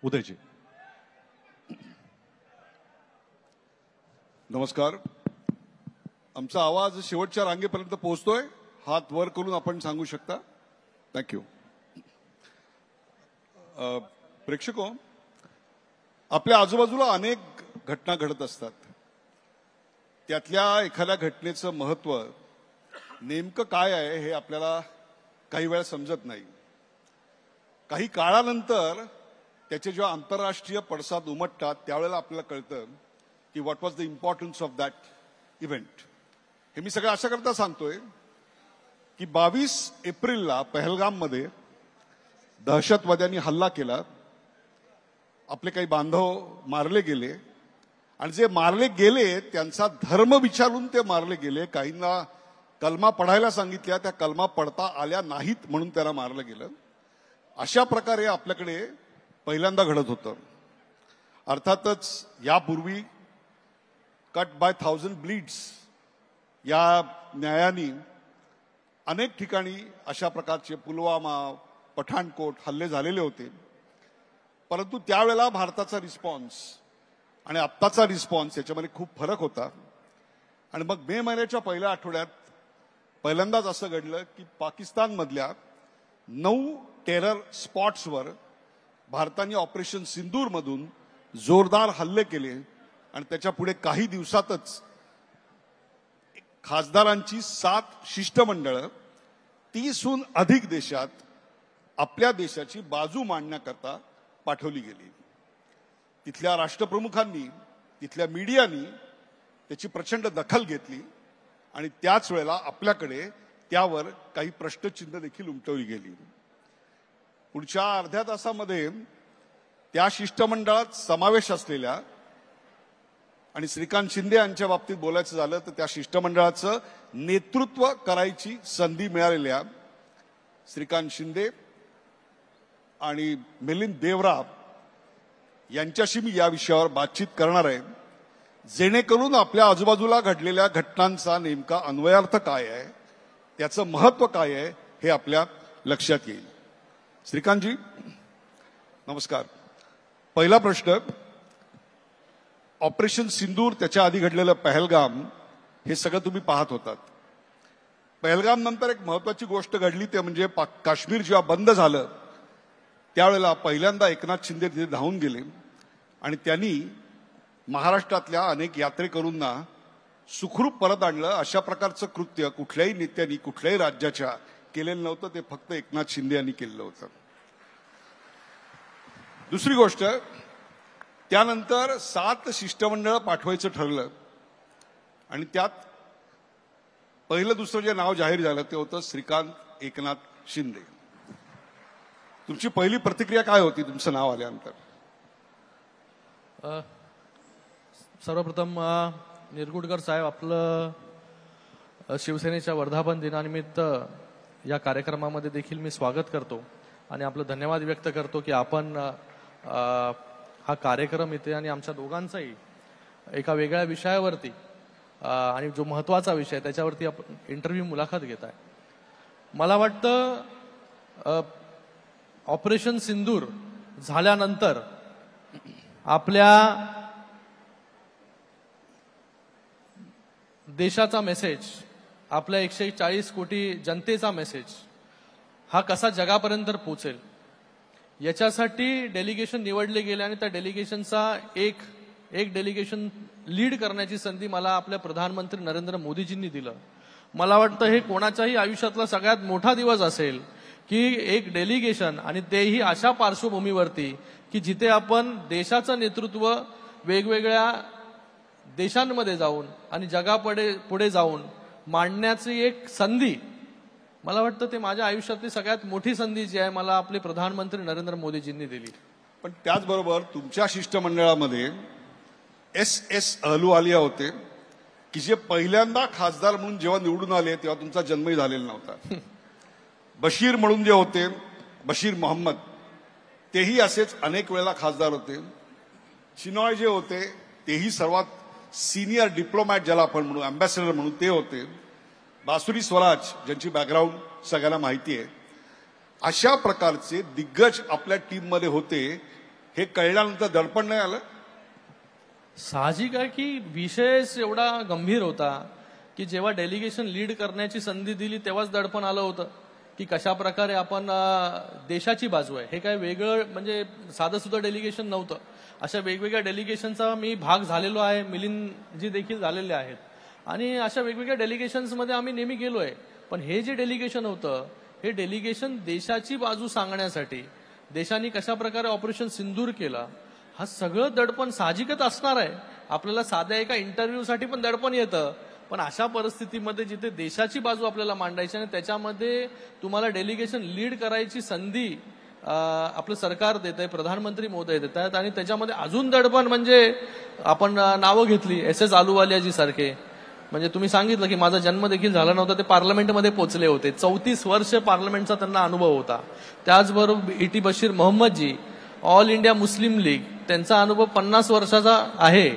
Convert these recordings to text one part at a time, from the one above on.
उदयजी. नमस्कार. आमचा आवाज शेवटच्या रांगेपर्यंत पोहोचतोय? हात वर करून आपण सांगू शकता. थँक्यू. प्रेक्षको, आपल्या आजूबाजूला अनेक घटना घडत असतात. त्यातल्या एखाद्या घटनेचं महत्त्व नेमकं काय आहे हे आपल्याला काही वेळा समजत नाही. काही काळानंतर त्याचे जेव्हा आंतरराष्ट्रीय पडसाद उमटतात त्यावेळेला आपल्याला कळतं की what was the importance of that event. हे मी सगळं अशा करता सांगतोय की 22 एप्रिलला पहलगाममध्ये दहशतवाद्यांनी हल्ला केला. आपले काही बांधव मारले गेले आणि जे मारले गेले त्यांचा धर्म विचारून ते मारले गेले. काहींना कलमा पढायला सांगितल्या, त्या कलमा पडता आल्या नाहीत म्हणून त्यांना मारलं गेलं. अशा प्रकारे आपल्याकडे पहिल्यांदा घडत होतं. अर्थातच यापूर्वी कट बाय 1000 ब्लीड्स या न्यायाने अनेक ठिकाणी अशा प्रकारचे पुलवामा, पठाणकोट हल्ले झालेले होते. परंतु त्यावेळेला भारताचा रिस्पॉन्स आणि आत्ताचा रिस्पॉन्स याच्यामध्ये खूप फरक होता. आणि मग मे महिन्याच्या पहिल्या आठवड्यात पहिल्यांदाच असं घडलं की पाकिस्तानमधल्या 9 टेरर स्पॉट्सवर भारताने ऑपरेशन सिंदूरमधून जोरदार हल्ले केले आणि त्याच्या पुढे काही दिवसातच खासदारांची 7 शिष्टमंडळं 30हून अधिक देशात आपल्या देशाची बाजू मांडण्याकरता पाठवली गेली. तिथल्या राष्ट्रप्रमुखांनी, तिथल्या मीडियानी त्याची प्रचंड दखल घेतली आणि त्याच वेळेला आपल्याकडे त्यावर काही प्रश्नचिन्ह देखील उमटवली गेली. पुढच्या अर्ध्या तासामध्ये त्या शिष्टमंडळात समावेश असलेल्या आणि श्रीकांत शिंदे यांच्या बाबतीत बोलायचं झालं तर त्या शिष्टमंडळाचं नेतृत्व करायची संधी मिळालेल्या श्रीकांत शिंदे आणि मिलिंद देवरा यांच्याशी मी या विषयावर बातचीत करणार आहे, जेणेकरून आपल्या आजूबाजूला घडलेल्या घटनांचा नेमका अन्वयार्थ काय आहे, त्याचं महत्व काय आहे हे आपल्या लक्षात येईल. श्रीकांतजी नमस्कार. पहिला प्रश्न, ऑपरेशन सिंदूर, त्याच्या आधी घडलेलं पहलगाम, हे सगळं तुम्ही पाहत होतात. पहलगाम नंतर एक महत्वाची गोष्ट घडली ते म्हणजे काश्मीर जेव्हा बंद झालं त्यावेळेला पहिल्यांदा एकनाथ शिंदे तिथे धावून गेले आणि त्यांनी महाराष्ट्रातल्या अनेक यात्रेकरूंना सुखरूप परत आणलं. अशा प्रकारचं कृत्य कुठल्याही नेत्यांनी कुठल्याही राज्याच्या केलेलं नव्हतं. ते फक्त एकनाथ शिंदे यांनी केलेलं होतं. दुसरी गोष्ट, त्यानंतर 7 शिष्टमंडळ पाठवायचं ठरलं आणि त्यात पहिलं दुसरं जे नाव जाहीर झालं ते होतं श्रीकांत एकनाथ शिंदे. तुमची पहिली प्रतिक्रिया काय होती तुमचं नाव आल्यानंतर? सर्वप्रथम निरगुडकर साहेब, आपलं शिवसेनेच्या वर्धापन दिनानिमित्त या कार्यक्रमामध्ये देखील मी स्वागत करतो आणि आपलं धन्यवाद व्यक्त करतो की आपण हा कार्यक्रम इथे आणि आमच्या दोघांचाही एका वेगळ्या विषयावरती आणि जो महत्वाचा विषय त्याच्यावरती आपण इंटरव्ह्यू मुलाखत घेत आहे. मला वाटतं ऑपरेशन सिंदूर झाल्यानंतर आपल्या देशाचा मेसेज, आपल्या 140 कोटी जनतेचा मेसेज हा कसा जगापर्यंत पोहोचेल याच्यासाठी डेलिगेशन निवडले गेले आणि त्या डेलिगेशनचा एक डेलिगेशन लीड करण्याची संधी मला आपल्या प्रधानमंत्री नरेंद्र मोदीजींनी दिलं. मला वाटतं हे कोणाच्याही आयुष्यातला सगळ्यात मोठा दिवस असेल की एक डेलिगेशन, आणि तेही अशा पार्श्वभूमीवरती की जिथे आपण देशाचं नेतृत्व वेगवेगळ्या देशांमध्ये जाऊन आणि जगापुढे जाऊन मांडण्याची एक संधी, मला वाटतं ते माझ्या आयुष्यातली सगळ्यात मोठी संधी जी आहे मला आपले प्रधानमंत्री नरेंद्र मोदीजींनी दिली. पण त्याचबरोबर तुमच्या शिष्टमंडळामध्ये SS अहलुवालिया होते की जे पहिल्यांदा खासदार म्हणून जेव्हा निवडून आले तेव्हा तुमचा जन्मही झालेला नव्हता. बशीर म्हणून जे होते, बशीर मोहम्मद, तेही असेच अनेक वेळेला खासदार होते. चिनॉय जे होते तेही सर्वात सिनियर डिप्लोमॅट ज्याला आपण म्हणू, अँबॅसेडर म्हणून ते होते. बासुरी स्वराज ज्यांची बॅकग्राऊंड सगळ्यांना माहिती आहे. अशा प्रकारचे दिग्गज आपल्या टीममध्ये होते हे कळल्यानंतर दडपण नाही आलं? साहजिक आहे की विषय एवढा गंभीर होता की जेव्हा डेलिगेशन लीड करण्याची संधी दिली तेव्हाच दडपण आलं होतं की कशा प्रकारे आपण देशाची बाजू आहे. हे काय वेगळं म्हणजे साधं सुद्धा डेलिगेशन नव्हतं. अशा वेगवेगळ्या डेलिगेशनचा मी भाग झालेलो आहे, मिलिंदजी देखील झालेले आहेत आणि अशा वेगवेगळ्या डेलिगेशन्समध्ये आम्ही नेहमी गेलोय. पण हे जे डेलिगेशन होतं हे डेलिगेशन देशाची बाजू सांगण्यासाठी, देशाने कशा प्रकारे ऑपरेशन सिंदूर केलं, हा सगळं दडपण साहजिकच असणार आहे. आपल्याला साध्या एका इंटरव्ह्यूसाठी पण दडपण येतं, पण अशा परिस्थितीमध्ये जिथे देशाची बाजू आपल्याला मांडायची आणि त्याच्यामध्ये तुम्हाला डेलिगेशन लीड करायची संधी आपलं सरकार देत आहे, प्रधानमंत्री महोदय देत आहेत आणि त्याच्यामध्ये अजून दडपण म्हणजे आपण नावं घेतली एस अहलुवालियाजी सारखे. म्हणजे तुम्ही सांगितलं की माझा जन्म देखील झाला नव्हता, ते पार्लमेंटमध्ये पोहोचले होते. 34 वर्ष पार्लमेंटचा त्यांना अनुभव होता. त्याचबरोबर E T Basheer Mohammed ji, All India Muslim League, त्यांचा अनुभव 50 वर्षाचा आहे.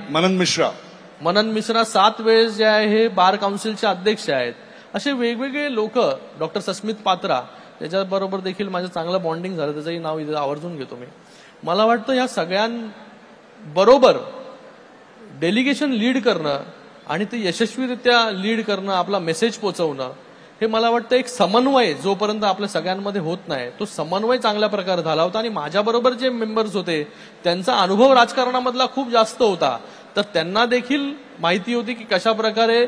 मनन मिश्रा 7 वेळेस जे आहे हे बार काउन्सिलचे अध्यक्ष आहेत. असे वेगवेगळे लोक, डॉक्टर सस्मित पात्रा, त्याच्याबरोबर देखील माझं चांगलं बॉन्डिंग झालं, त्याचंही नाव इथं आवर्जून घेतो मी. मला वाटतं या सगळ्यांबरोबर डेलिगेशन लीड करणं आणि ते यशस्वीरित्या लीड करणं, आपला मेसेज पोहोचवणं, हे मला वाटतं एक समन्वय जोपर्यंत आपल्या सगळ्यांमध्ये होत नाही तो समन्वय चांगल्या प्रकारे झाला होता. आणि माझ्याबरोबर जे मेंबर्स होते त्यांचा अनुभव राजकारणामधला खूप जास्त होता, तर त्यांना देखील माहिती होती की कशा प्रकारे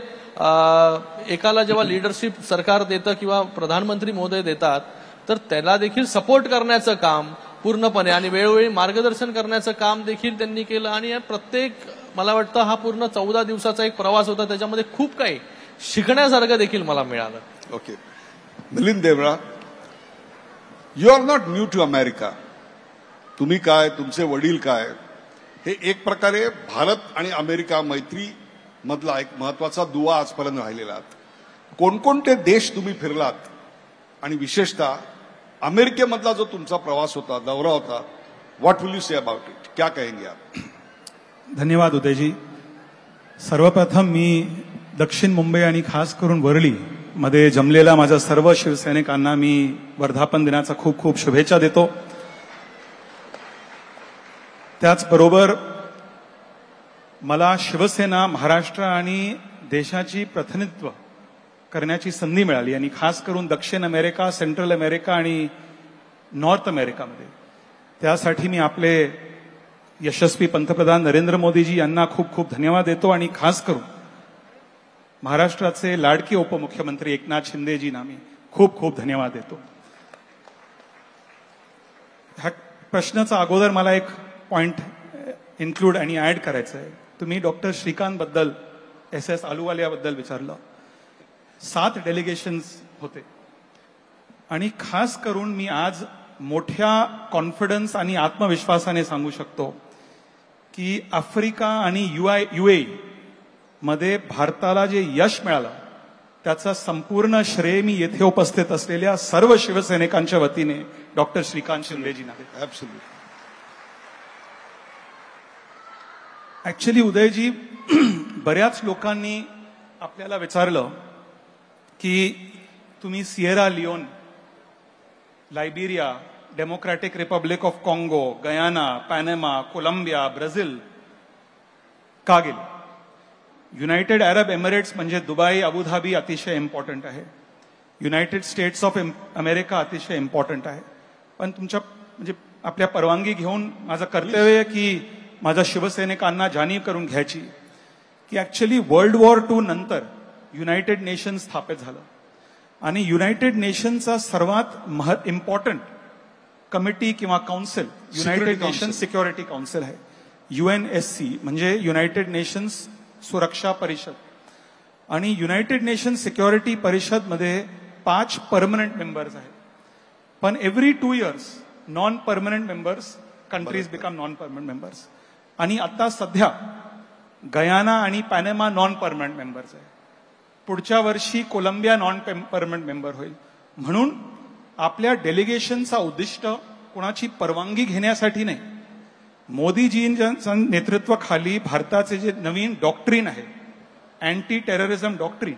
एकाला जेव्हा लिडरशिप सरकार देतं किंवा प्रधानमंत्री महोदय देतात तर त्याला देखील सपोर्ट करण्याचं काम पूर्णपणे आणि वेळोवेळी मार्गदर्शन करण्याचं काम देखील त्यांनी केलं. आणि प्रत्येक, मला वाटतं हा पूर्ण 14 दिवसाचा एक प्रवास होता, त्याच्यामध्ये खूप काही शिकण्यासारखं देखील मला मिळालं. Okay, Milind Deora, you are not new to America. तुम्ही काय, तुमचे वडील काय, हे एक प्रकारे भारत आणि अमेरिका मैत्री मधला एक महत्वाचा दुवा आजपर्यंत राहिलेला आहात. कोणकोणते देश तुम्ही फिरलात आणि विशेषतः अमेरिकेमधला जो तुमचा प्रवास होता, दौरा होता, what will you say about it, क्या कहेंगे आप? धन्यवाद उदयजी. सर्वप्रथम मी दक्षिण मुंबई आणि खास करून वरळी मध्ये जमलेल्या माझ्या सर्व शिवसैनिकांना मी वर्धापन दिनाचा खूप खूप शुभेच्छा देतो. त्याचबरोबर मला शिवसेना, महाराष्ट्र आणि देशाची प्रतिनिधित्व करण्याची संधी मिळाली आणि खास करून दक्षिण अमेरिका, सेंट्रल अमेरिका आणि नॉर्थ अमेरिकामध्ये. त्यासाठी मी आपले यशस्वी पंतप्रधान नरेंद्र मोदीजी यांना खूप खूप धन्यवाद देतो आणि खास करून महाराष्ट्राचे लाडके उपमुख्यमंत्री एकनाथ शिंदेजींना मी खूप खूप धन्यवाद देतो. ह्या प्रश्नाचा अगोदर मला एक पॉइंट इन्क्लूड आणि ऍड करायचं आहे. तुम्ही डॉक्टर श्रीकांत बद्दल, एस अहलुवालियाबद्दल विचारलं. 7 डेलिगेशन्स होते आणि खास करून मी आज मोठ्या कॉन्फिडन्स आणि आत्मविश्वासाने सांगू शकतो की आफ्रिका आणि UAE मध्ये भारताला जे यश मिळालं त्याचा संपूर्ण श्रेय मी येथे उपस्थित असलेल्या सर्व शिवसैनिकांच्या वतीने डॉक्टर श्रीकांत शिंदेजींना देतो. ऍब्सोल्युटली. ऍक्च्युली उदयजी, बऱ्याच लोकांनी आपल्याला विचारलं की तुम्ही Sierra Leone, Liberia, Democratic Republic of काँगो, गयाना, पॅनेमा, कोलंबिया, ब्राझील का गेले? युनायटेड अरब एमिरेट्स म्हणजे दुबई, अबुधाबी अतिशय इम्पॉर्टंट आहे. युनायटेड स्टेट्स ऑफ अमेरिका अतिशय इम्पॉर्टंट आहे. पण तुमच्या म्हणजे आपल्या परवानगी घेऊन माझं कर्तव्य आहे की माझ्या शिवसैनिकांना जाणीव करून घ्यायची की ऍक्च्युली वर्ल्ड वॉर II नंतर युनायटेड नेशन स्थापित झालं आणि युनायटेड नेशनचा सर्वात इम्पॉर्टंट कमिटी किंवा council United nation security council आहे. UNSC म्हणजे युनायटेड नेशन्स सुरक्षा परिषद. आणि युनायटेड नेशन सिक्युरिटी परिषद मध्ये 5 परमनंट मेंबर्स आहेत. पण every 2 years non permanent members, countries become non permanent members. आणि आता सध्या गयाना आणि पॅनेमा नॉन परमनंट मेंबर्स आहे. पुढच्या वर्षी कोलंबिया नॉन परमनंट मेंबर होईल. म्हणून आपल्या डेलिगेशनचा उद्दिष्ट कोणाची परवानगी घेण्यासाठी नाही, मोदीजींच्या नेतृत्वाखाली भारताचे जे नवीन डॉक्ट्रीन आहे, अँटी टेररिझम डॉक्ट्रीन,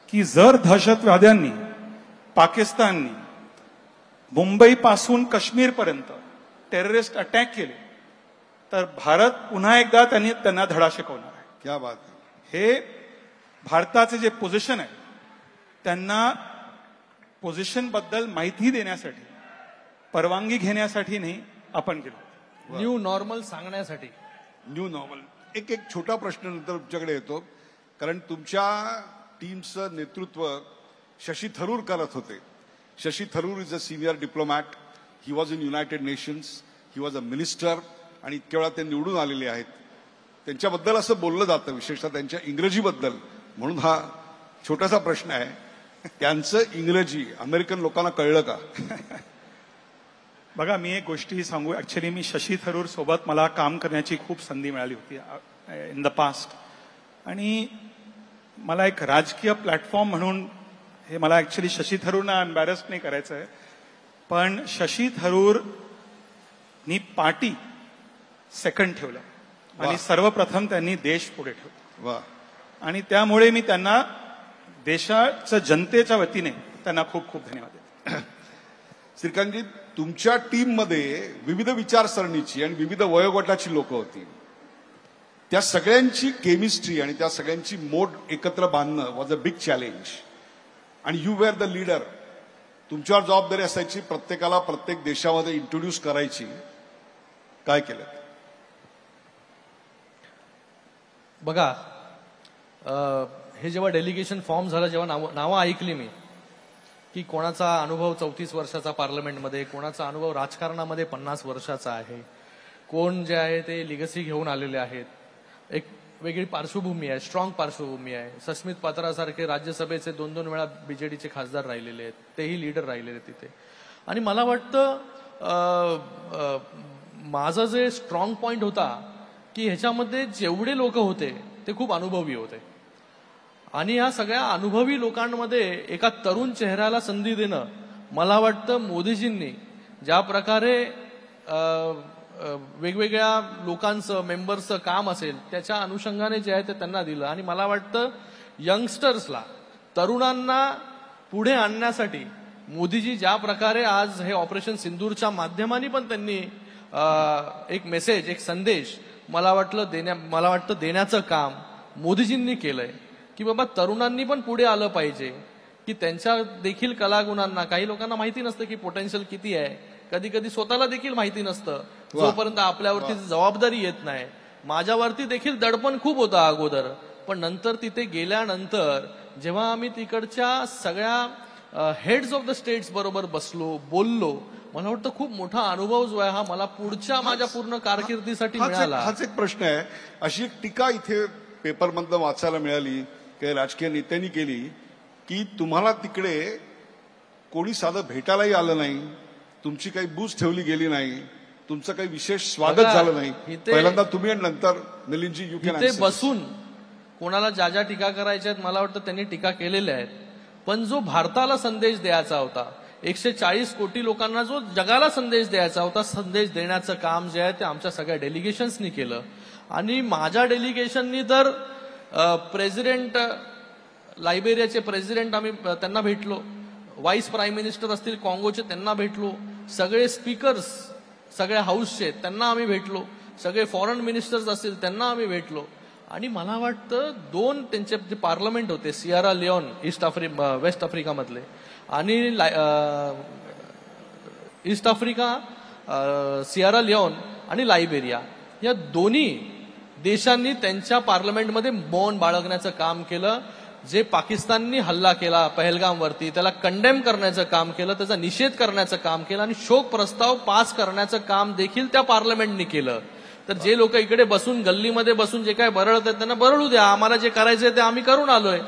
की जर दहशतवाद्यांनी, पाकिस्ताननी मुंबईपासून काश्मीरपर्यंत टेररिस्ट अटॅक केले तर भारत पुन्हा एकदा त्यांना धडा शिकवणार आहे. क्या बात. हे भारताचे जे पोझिशन आहे त्यांना पोझिशन बद्दल माहिती देण्यासाठी, परवानगी घेण्यासाठी नाही आपण गेलो, न्यू नॉर्मल सांगण्यासाठी. New normal. एक छोटा प्रश्न नंतर तुमच्याकडे येतो, कारण तुमच्या टीमचं नेतृत्व शशी थरूर करत होते. Shashi Tharoor is a senior diplomat. He was in United nations. He was a minister. आणि इतक्या वेळा ते निवडून आलेले आहेत. त्यांच्याबद्दल असं बोललं जातं, विशेषतः त्यांच्या इंग्रजीबद्दल. म्हणून हा छोटासा प्रश्न आहे, त्यांचं इंग्रजी अमेरिकन लोकांना कळलं का? बघा, मी एक गोष्टी सांगू. ऍक्च्युली मी शशी थरूर सोबत मला काम करण्याची खूप संधी मिळाली होती इन द पास्ट. आणि मला एक राजकीय प्लॅटफॉर्म म्हणून हे मला ऍक्च्युली शशी थरूरना एम्बॅरस नाही करायचं आहे, पण शशी थरूरनी पार्टी सेकंड ठेवलं आणि सर्वप्रथम त्यांनी देश पुढे ठेवला. वा. आणि त्यामुळे मी त्यांना देशाच्या जनतेच्या वतीने त्यांना खूप खूप धन्यवाद देतो. श्रीकांतजी, तुमच्या टीममध्ये विविध विचारसरणीची आणि विविध वयोगटाची लोक होती. त्या सगळ्यांची केमिस्ट्री आणि त्या सगळ्यांची मोड एकत्र बांधणं वॉज अ बिग चॅलेंज. आणि यू वेअर द लीडर. तुमच्यावर जबाबदारी असायची प्रत्येकाला प्रत्येक देशामध्ये इंट्रोड्यूस करायची. काय केलं? बघा, हे जेव्हा डेलिगेशन फॉर्म झालं, जेव्हा नावं ऐकली मी की कोणाचा अनुभव 34 वर्षाचा पार्लमेंटमध्ये, कोणाचा अनुभव राजकारणामध्ये 50 वर्षाचा आहे, कोण जे आहे ते लिगसी घेऊन आलेले आहेत, एक वेगळी पार्श्वभूमी आहे, स्ट्रॉंग पार्श्वभूमी आहे. सस्मित पात्रासारखे राज्यसभेचे 2-2 वेळा बीजेडीचे खासदार राहिलेले आहेत, तेही लीडर राहिलेले तिथे. आणि मला वाटतं माझं जे स्ट्रॉंग पॉइंट होता की ह्याच्यामध्ये जेवढे लोक होते ते खूप अनुभवी होते. आणि या सगळ्या अनुभवी लोकांमध्ये एका तरुण चेहऱ्याला संधी देणं, मला वाटतं मोदीजींनी ज्या प्रकारे वेगवेगळ्या लोकांचं, मेंबर्सचं काम असेल त्याच्या अनुषंगाने जे आहे ते त्यांना दिलं. आणि मला वाटतं यंगस्टर्सला, तरुणांना पुढे आणण्यासाठी मोदीजी ज्या प्रकारे आज हे ऑपरेशन सिंदूरच्या माध्यमाने पण त्यांनी एक मेसेज, एक संदेश मला वाटतं देण्याचं काम मोदीजींनी केलंय की बाबा तरुणांनी पण पुढे आलं पाहिजे, की त्यांच्या देखील कलागुणांना, काही लोकांना माहिती नसतं की पोटेन्शियल किती आहे, कधी कधी स्वतःला देखील माहिती नसतं जोपर्यंत आपल्यावरती जबाबदारी येत नाही. माझ्यावरती देखील दडपण खूप होतं अगोदर, पण नंतर तिथे गेल्यानंतर जेव्हा आम्ही तिकडच्या सगळ्या हेड्स ऑफ द स्टेट्स बरोबर बसलो, बोललो, मला वाटतं खूप मोठा अनुभव जो आहे हा मला पुढच्या माझ्या पूर्ण कारकिर्दीसाठी मिळाला. हाच एक प्रश्न आहे. अशी एक टीका इथे पेपरमधनं वाचायला मिळाली, काही राजकीय नेत्यांनी केली की तुम्हाला तिकडे कोणी साधं भेटायलाही आलं नाही, तुमची काही बूज ठेवली गेली नाही, तुमचं काही विशेष स्वागत झालं नाही. पहिल्यांदा तुम्ही आणि नंतर मिलिंदजी यू कॅन. इथे बसून कोणाला ज्या ज्या टीका करायच्या आहेत मला वाटतं त्यांनी टीका केलेल्या आहेत, पण जो भारताला संदेश द्यायचा होता, 140 कोटी लोकांना जो जगाला संदेश द्यायचा होता, संदेश देण्याचं काम जे आहे ते आमच्या सगळ्या डेलिगेशन्सनी केलं. आणि माझ्या डेलिगेशननी तर प्रेसिडेंट, लायबेरियाचे प्रेसिडेंट आम्ही त्यांना भेटलो, व्हाईस प्राईम मिनिस्टर असतील काँगोचे त्यांना भेटलो, सगळे स्पीकर्स सगळ्या हाऊसचे त्यांना आम्ही भेटलो, सगळे फॉरेन मिनिस्टर्स असतील त्यांना आम्ही भेटलो. आणि मला वाटतं 2 त्यांचे जे पार्लमेंट होते, सियारा लिओन वेस्ट आफ्रिकामधले आणि ईस्ट आफ्रिका, सियारा लिओन आणि लायबेरिया, या दोन्ही देशांनी त्यांच्या पार्लमेंटमध्ये मौन बाळगण्याचं काम केलं. जे पाकिस्ताननी हल्ला केला पहलगामवरती त्याला कंडेम करण्याचं काम केलं, त्याचा निषेध करण्याचं काम केलं आणि शोक प्रस्ताव पास करण्याचं काम देखील त्या पार्लमेंटनी केलं. तर जे लोक इकडे बसून गल्लीमध्ये बसून जे काय बरळत आहेत त्यांना बरळू द्या, आम्हाला जे करायचंय ते आम्ही करून आलोय.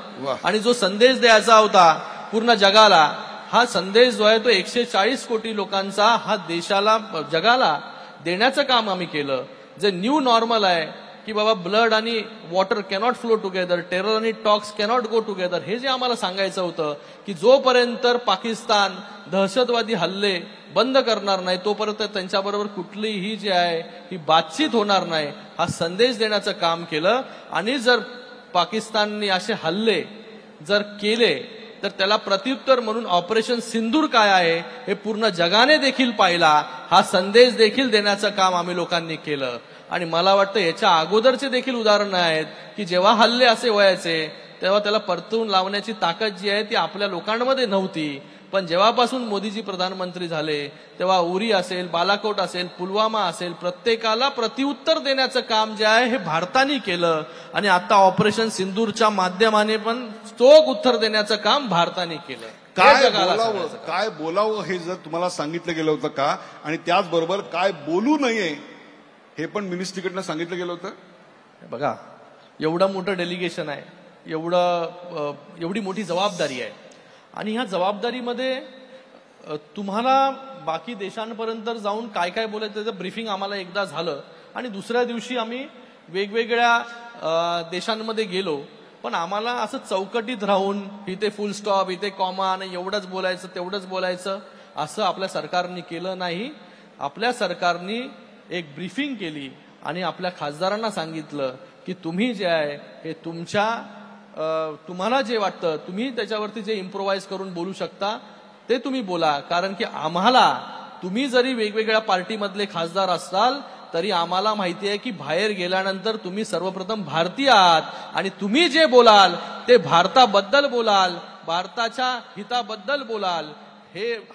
आणि जो संदेश द्यायचा होता पूर्ण जगाला, हा संदेश जो आहे तो 140 कोटी लोकांचा हा देशाला, जगाला देण्याचं काम आम्ही केलं. जे न्यू नॉर्मल आहे की बाबा ब्लड आणि water cannot flow together, terror आणि टॉक्स कॅनॉट गो टुगेदर, हे जे आम्हाला सांगायचं होतं की जोपर्यंत पाकिस्तान दहशतवादी हल्ले बंद करणार नाही तोपर्यंत त्यांच्याबरोबर कुठलीही जी आहे ही बातचीत होणार नाही, हा संदेश देण्याचं काम केलं. आणि जर पाकिस्तानने असे हल्ले जर केले तर त्याला प्रत्युत्तर म्हणून ऑपरेशन सिंदूर काय आहे हे पूर्ण जगाने देखील पाहिला. हा संदेश देखील देण्याचं काम आम्ही लोकांनी केलं. आणि मला वाटतं याच्या अगोदरचे देखील उदाहरणं आहेत की जेव्हा हल्ले असे व्हायचे तेव्हा त्याला परतून लावण्याची ताकद जी आहे ती आपल्या लोकांमध्ये नव्हती. पण जेव्हापासून मोदीजी प्रधानमंत्री झाले तेव्हा उरी असेल, बालाकोट असेल, पुलवामा असेल, प्रत्येकाला प्रत्युत्तर देण्याचं काम जे आहे हे भारताने केलं. आणि आता ऑपरेशन सिंदूरच्या माध्यमाने पण चोख उत्तर देण्याचं काम भारताने केलं. काय बोलावं हे जर तुम्हाला सांगितलं गेलं होतं का? आणि त्याचबरोबर काय बोलू नये हे पण मिनिस्ट्रीकडनं सांगितलं गेलं होतं? बघा, एवढं मोठं डेलिगेशन आहे, एवढी मोठी जबाबदारी आहे. आणि ह्या जबाबदारीमध्ये तुम्हाला बाकी देशांपर्यंत जाऊन काय काय बोलायचं त्याचं ब्रीफिंग आम्हाला एकदा झालं. आणि दुसऱ्या दिवशी आम्ही वेगवेगळ्या देशांमध्ये गेलो. पण आम्हाला असं चौकटीत राहून इथे फुल स्टॉप, इथे कॉमा आणि एवढंच बोलायचं तेवढंच बोलायचं असं आपल्या सरकारने केलं नाही. आपल्या सरकारने एक ब्रीफिंग केली आणि आपल्या खासदारांना सांगितलं की तुम्ही जे आहे हे तुम्हाला जे वाटतं तुम्ही त्याच्यावरती जे इम्प्रोवाइज करून बोलू शकता ते तुम्ही बोला. कारण की आम्हाला, तुम्ही जरी वेगवेगळ्या पार्टीमधले खासदार असाल तरी आम्हाला माहिती आहे की बाहेर गेल्यानंतर तुम्ही सर्वप्रथम भारतीय आहात आणि तुम्ही जे बोलाल ते भारताबद्दल बोलाल, भारताच्या हिताबद्दल बोलाल.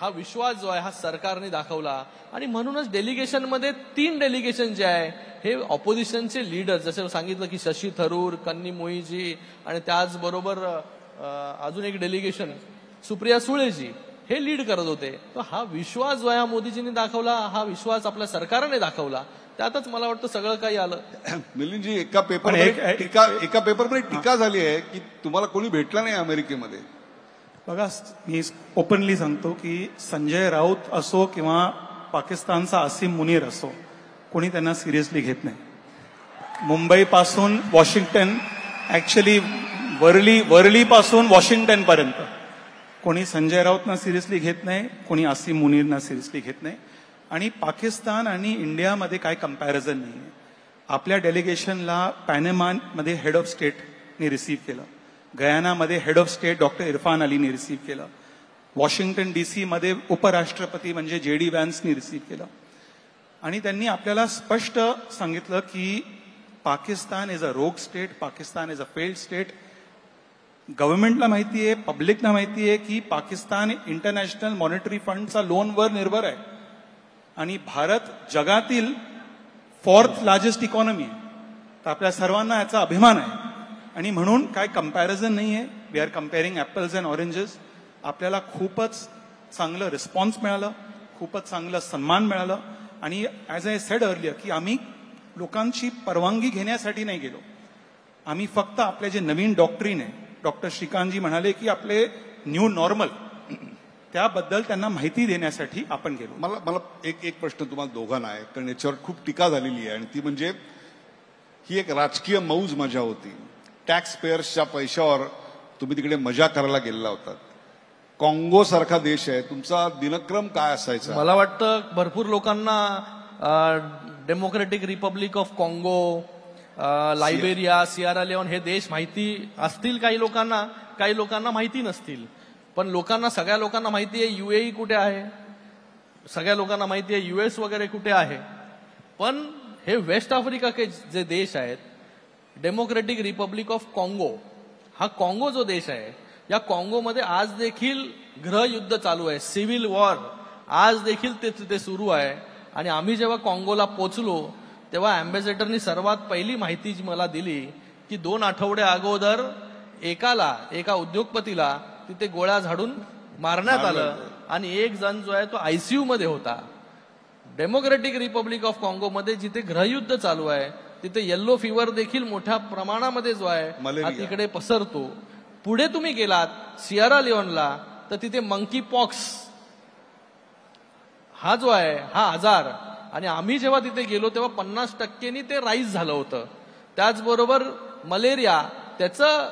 हा विश्वास जो आहे हा सरकारने दाखवला. आणि म्हणूनच डेलिगेशनमध्ये 3 डेलिगेशन जे आहे हे ऑपोजिशनचे लीडर, जसे सांगितलं की शशी थरूर, कन्नी मोईजी आणि त्याचबरोबर अजून एक डेलिगेशन सुप्रिया सुळेजी हे लीड करत होते. तर हा विश्वास जो आहे मोदीजींनी दाखवला, हा विश्वास आपल्या सरकारने दाखवला. त्यातच मला वाटतं सगळं काही आलं. मिलिंदजी, एका पेपरमध्ये टीका झाली आहे की तुम्हाला कोणी भेटला नाही अमेरिकेमध्ये. बघा, मी ओपनली सांगतो की संजय राऊत असो किंवा पाकिस्तानचा आसिम मुनीर असो, कोणी त्यांना सिरियसली घेत नाही. मुंबईपासून वॉशिंग्टन, ऍक्च्युली वरलीपासून वॉशिंग्टन पर्यंत कोणी संजय राऊतना सिरियसली घेत नाही, कोणी आसिम मुनीरना सिरियसली घेत नाही. आणि पाकिस्तान आणि इंडियामध्ये काय कम्पॅरिझन नाही आहे. आपल्या डेलिगेशनला पॅनेमामध्ये हेड ऑफ स्टेटने रिसीव्ह केलं, गयानामध्ये head of state doctor Irfan अलीने रिसीव्ह केलं, वॉशिंग्टन DC मध्ये उपराष्ट्रपती म्हणजे JD व्हॅन्सनी रिसीव्ह केलं. आणि त्यांनी आपल्याला स्पष्ट सांगितलं की Pakistan is a rogue state, Pakistan is a failed state. गव्हर्नमेंटला माहिती आहे, पब्लिकला माहिती आहे की पाकिस्तान इंटरनॅशनल मॉनिटरी फंडचा लोनवर निर्भर आहे आणि भारत जगातील 4th लार्जेस्ट इकॉनॉमी आहे. तर आपल्या सर्वांना याचा अभिमान आहे. आणि म्हणून काय कम्पॅरिझन नाही आहे. We are comparing apples and oranges. आपल्याला खूपच चांगलं रिस्पॉन्स मिळालं, खूपच चांगलं सन्मान मिळालं. आणि ऍज आय सेड अर्लियर की आम्ही लोकांची परवानगी घेण्यासाठी नाही गेलो. आम्ही फक्त आपले जे नवीन डॉक्ट्रीन आहे, डॉक्टर श्रीकांतजी म्हणाले की आपले न्यू नॉर्मल, त्याबद्दल त्यांना माहिती देण्यासाठी आपण गेलो. मला एक प्रश्न तुम्हाला दोघांना आहे, कारण याच्यावर खूप टीका झालेली आहे. आणि ती म्हणजे ही एक राजकीय मौज मजा होती. टॅक्स पेयर्सच्या पैशावर तुम्ही तिकडे मजा करायला गेलेला होता. काँगो सारखा देश आहे, तुमचा दिनक्रम काय असायचा? मला वाटतं भरपूर लोकांना डेमोक्रेटिक रिपब्लिक ऑफ काँगो, लायबेरिया, सियारा लिओन हे देश माहिती असतील काही लोकांना माहिती नसतील. पण सगळ्या लोकांना माहिती आहे UAE कुठे आहे, सगळ्या लोकांना माहिती आहे US वगैरे कुठे आहे. पण हे वेस्ट आफ्रिका के जे देश आहेत, डेमोक्रेटिक रिपब्लिक ऑफ काँगो, हा काँगो जो देश आहे, या काँगोमध्ये आज देखील गृहयुद्ध चालू आहे, सिव्हिल वॉर आज देखील ते सुरू आहे. आणि आम्ही जेव्हा काँगोला पोचलो तेव्हा अँबॅसेडरनी सर्वात पहिली माहिती जी मला दिली की 2 आठवडे अगोदर एका उद्योगपतीला तिथे गोळ्या झाडून मारण्यात आलं आणि एक जण जो आहे तो ICU मध्ये होता. डेमोक्रेटिक रिपब्लिक ऑफ काँगोमध्ये जिथे गृहयुद्ध चालू आहे तिथे येल्लो फिवर देखील मोठ्या प्रमाणामध्ये जो आहे तिकडे पसरतो. पुढे तुम्ही गेलात सियारा लिओनला तर तिथे मंकी पॉक्स हा जो आहे हा आजार, आणि आम्ही जेव्हा तिथे गेलो तेव्हा 50% ते राईज झालं होतं. त्याचबरोबर मलेरिया त्याचं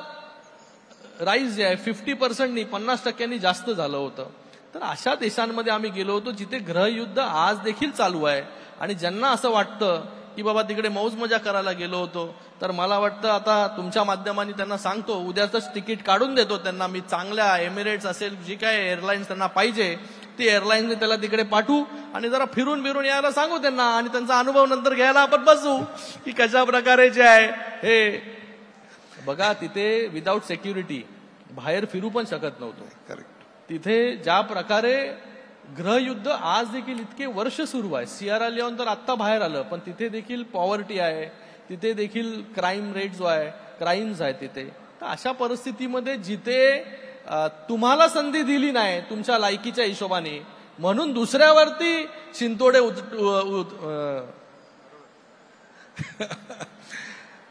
राईज जे आहे 50% 50% जास्त झालं होतं. तर अशा देशांमध्ये आम्ही गेलो होतो जिथे गृहयुद्ध आज देखील चालू आहे. आणि ज्यांना असं वाटतं की बाबा तिकडे मौज मजा करायला गेलो होतो. तर मला वाटतं आता तुमच्या माध्यमाने त्यांना सांगतो, उद्याच तिकीट काढून देतो त्यांना मी. चांगल्या एमिरेट्स असेल, जी काय एअरलाईन्स त्यांना पाहिजे ती एअरलाईन्सने त्याला तिकडे पाठवू आणि जरा फिरून फिरून यायला सांगू त्यांना, आणि त्यांचा अनुभव नंतर घ्यायला आपण बसू की कशा प्रकारे जे आहे हे. बघा, तिथे विदाऊट सेक्युरिटी बाहेर फिरू पण शकत नव्हतो. करेक्ट. तिथे ज्या प्रकारे गृहयुद्ध आज देखील इतके वर्ष सुरू आहे. सियरा लिओन तर आत्ता बाहेर आलं, पण तिथे देखील पॉवर्टी आहे, तिथे देखील क्राईम रेट जो आहे, क्राईम्स आहे तिथे. तर अशा परिस्थितीमध्ये जिथे तुम्हाला संधी दिली नाही तुमच्या लायकीच्या हिशोबाने, म्हणून दुसऱ्यावरती शिंतोडे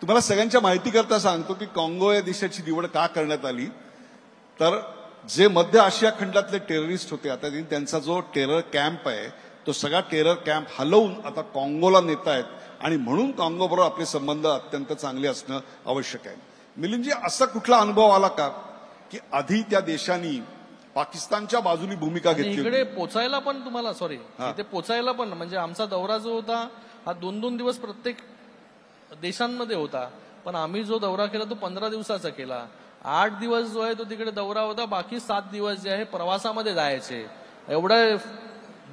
तुम्हाला सगळ्यांच्या माहिती करता सांगतो की काँगो या देशाची निवड का करण्यात आली. तर जे मध्य आशिया खंडातले टेररिस्ट होते, आता त्यांचा जो टेरर कॅम्प आहे तो सगळा टेरर कॅम्प हलवून आता काँगोला नेत आहेत, आणि म्हणून काँगोबरोबर आपले संबंध अत्यंत चांगले असणं आवश्यक आहे. मिलिंदजी, असा कुठला अनुभव आला का की आधी त्या देशांनी पाकिस्तानच्या बाजूनी भूमिका घेतली? इकडे पोचायला पण तुम्हाला तिथे पोचायला पण म्हणजे आमचा दौरा जो होता हा 2-2 दिवस प्रत्येक देशांमध्ये होता, पण आम्ही जो दौरा केला तो 15 दिवसाचा केला. 8 दिवस जो आहे तो तिकडे दौरा होता, बाकी 7 दिवस जे आहे प्रवासामध्ये जायचे. एवढं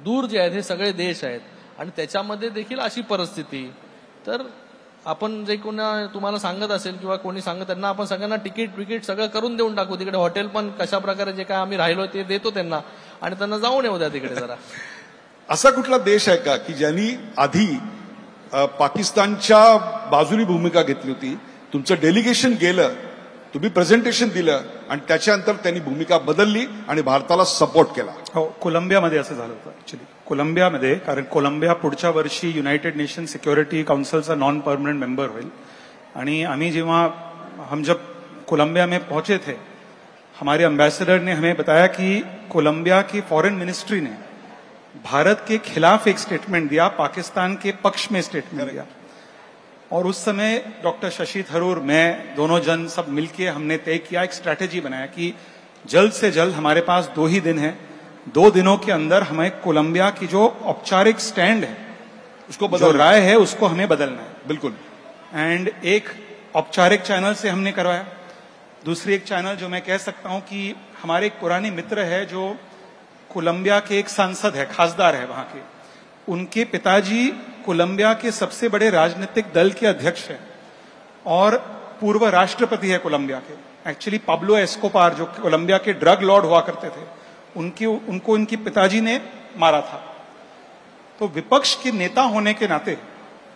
दूर जे आहेत हे सगळे देश आहेत, आणि त्याच्यामध्ये देखील अशी परिस्थिती. तर आपण जे कोणी तुम्हाला सांगत असेल किंवा कोणी सांगत, त्यांना आपण सगळ्यांना तिकीट सगळं करून देऊन टाकू. तिकडे हॉटेल पण कशा प्रकारे जे काय आम्ही राहिलो ते देतो त्यांना, आणि त्यांना जाऊन येऊ द्या तिकडे जरा. असा कुठला देश आहे का की ज्यांनी आधी पाकिस्तानच्या बाजूनी भूमिका घेतली होती, तुमचं डेलिगेशन गेलं, तुम्ही प्रेझेंटेशन दिलं, आणि त्याच्यानंतर त्यांनी भूमिका बदलली आणि भारताला सपोर्ट केला? हो, कोलंबियामध्ये असं झालं होतं ऍक्च्युली. कोलंबियामध्ये, कारण कोलंबिया पुढच्या वर्षी युनाइटेड नेशन सिक्युरिटी काउंसिलचा नॉन परमनेंट मेंबर होईल, आणि आम्ही जेव्हा हम जब कोलंबिया में पहुंचे थे, हमारे एम्बेसडर ने हमें बताया कि कोलंबिया की फॉरेन मिनिस्ट्री ने भारत के खिलाफ एक स्टेटमेंट दिया, पाकिस्तान के पक्ष में स्टेटमेंट दिया. और उस समय डॉक्टर शशि थरूर, मैं, दोनों जन सब मिलके हमने तय किया, एक स्ट्रैटेजी बनाया कि जल्द से जल्द, हमारे पास 2 ही दिन है, 2 दिनों के अंदर हमें कोलंबिया की जो औपचारिक स्टैंड है, उसको जो राय है उसको हमें बदलना है. बिल्कुल. एंड एक औपचारिक चैनल से हमने करवाया. दूसरी एक चैनल जो मैं कह सकता हूं कि हमारे एक पुराने मित्र है जो कोलंबिया के एक सांसद है, खासदार है वहां के, उनके पिताजी कोलंबिया के सबसे बड़े राजनीतिक दल के अध्यक्ष हैं और पूर्व राष्ट्रपति है कोलंबिया के. एक्चुअली पाब्लो एस्कोबार, जो कोलंबिया के ड्रग लॉर्ड हुआ करते थे, उनको उनके पिताजी ने मारा था. तो विपक्ष के नेता होने के नाते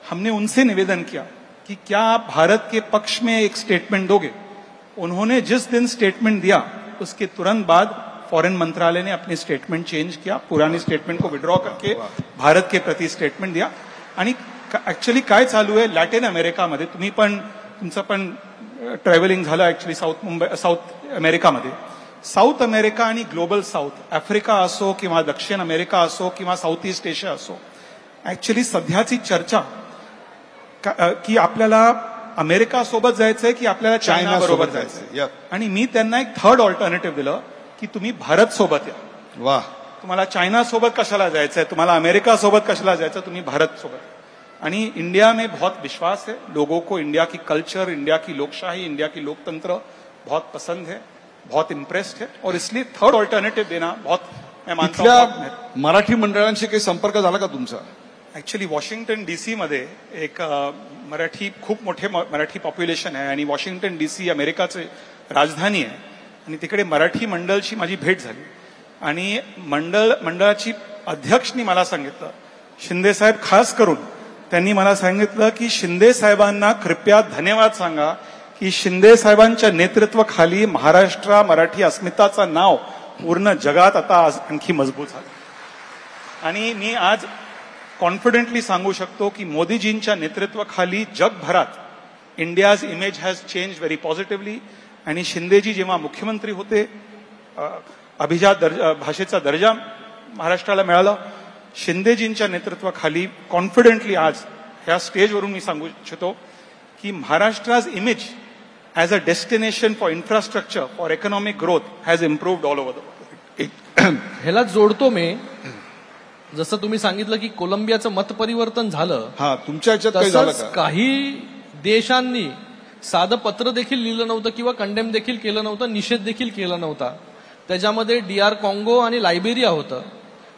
हमने उनसे निवेदन किया कि क्या आप भारत के पक्ष में एक स्टेटमेंट दोगे. उन्होंने जिस दिन स्टेटमेंट दिया उसके तुरंत बाद फॉरेन मंत्रालय ने अपनी स्टेटमेंट चेंज किया, पुरानी स्टेटमेंट को विड्रॉ करके भारत के प्रति स्टेटमेंट दिया. आणि ऍक्च्युली काय चालू आहे लॅटिन अमेरिकामध्ये, तुम्ही पण, तुमचं पण ट्रॅव्हलिंग झालं ऍक्च्युली साऊथ अमेरिकामध्ये. साऊथ अमेरिका आणि ग्लोबल साऊथ, आफ्रिका असो किंवा दक्षिण अमेरिका असो किंवा साऊथ ईस्ट एशिया असो, ऍक्च्युली सध्याची चर्चा की आपल्याला अमेरिका सोबत जायचंय की आपल्याला चायना बरोबर जायचंय. आणि मी त्यांना एक थर्ड ऑल्टरनेटिव्ह दिलं की तुम्ही भारत सोबत या. वाह. तुम्हाला चायना सोबत कशाला जायचंय, तुम्हाला अमेरिका सोबत कशाला जायचं, तुम्ही भारत सोबत. आणि इंडिया में बहुत विश्वास है, लोगों को इंडिया की कल्चर, इंडिया की लोकशाही, इंडिया की लोकतंत्र बहुत पसंद है, बहुत इम्प्रेस्ड है, और इसलिए थर्ड ऑल्टरनेटिव्ह देना बहुत, मैं मानता हूं. मराठी मंडळांशी काही संपर्क झाला का तुमचा? ऍक्च्युली वॉशिंग्टन डीसी मध्ये एक मराठी, खूप मोठे मराठी पॉप्युलेशन आहे, आणि वॉशिंग्टन डीसी अमेरिकाचे राजधानी आहे, आणि तिकडे मराठी मंडळची माझी भेट झाली. आणि मंडळाची अध्यक्षनी मला सांगितलं, शिंदे साहेब खास करून त्यांनी मला सांगितलं की शिंदे साहेबांना कृपया धन्यवाद सांगा की शिंदे साहेबांच्या नेतृत्वाखाली महाराष्ट्र मराठी अस्मिताचं नाव पूर्ण जगात आता आणखी मजबूत झालं. आणि मी आज कॉन्फिडेंटली सांगू शकतो की मोदीजींच्या नेतृत्वाखाली जगभरात India's image has change very positively. आणि शिंदेजी जेव्हा मुख्यमंत्री होते, अभिजात भाषेचा दर्जा महाराष्ट्राला मिळाला. शिंदेजींच्या नेतृत्वाखाली कॉन्फिडेंटली आज ह्या स्टेजवरून मी सांगू इच्छितो की Maharashtra's image as a destination for infrastructure, for economic growth has improved all over the world. ह्याला जोडतो मी जसं तुम्ही सांगितलं की कोलंबियाचं मतपरिवर्तन झालं, हा, तुमच्या ह्याच्यात काही झालं तसंच का? काही देशांनी साधं पत्र देखील लिहिलं नव्हतं किंवा कंडेम देखील केलं नव्हतं, निषेध देखील केला नव्हता. त्याच्यामध्ये DR कॉंगो आणि लायबेरिया होतं.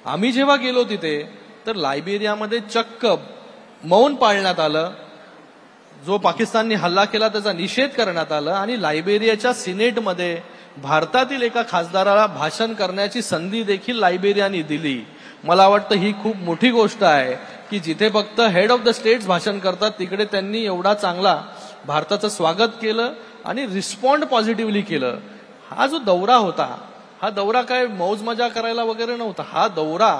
आम्ही जेव्हा गेलो तिथे तर लायबेरियामध्ये चक्क मौन पाळण्यात आलं. जो पाकिस्तानने हल्ला केला त्याचा निषेध करण्यात आला आणि लायबेरियाच्या सिनेटमध्ये भारतातील एका खासदाराला भाषण करण्याची संधी देखील लायबेरियाने दिली. मला वाटतं ही खूप मोठी गोष्ट आहे की जिथे फक्त हेड ऑफ द स्टेट्स भाषण करतात तिकडे त्यांनी एवढा चांगला भारताचं स्वागत केलं आणि रिस्पॉन्ड पॉझिटिव्हली केलं. हा जो दौरा होता, हा दौरा काय मौज मजा करायला वगैरे नव्हता. हा दौरा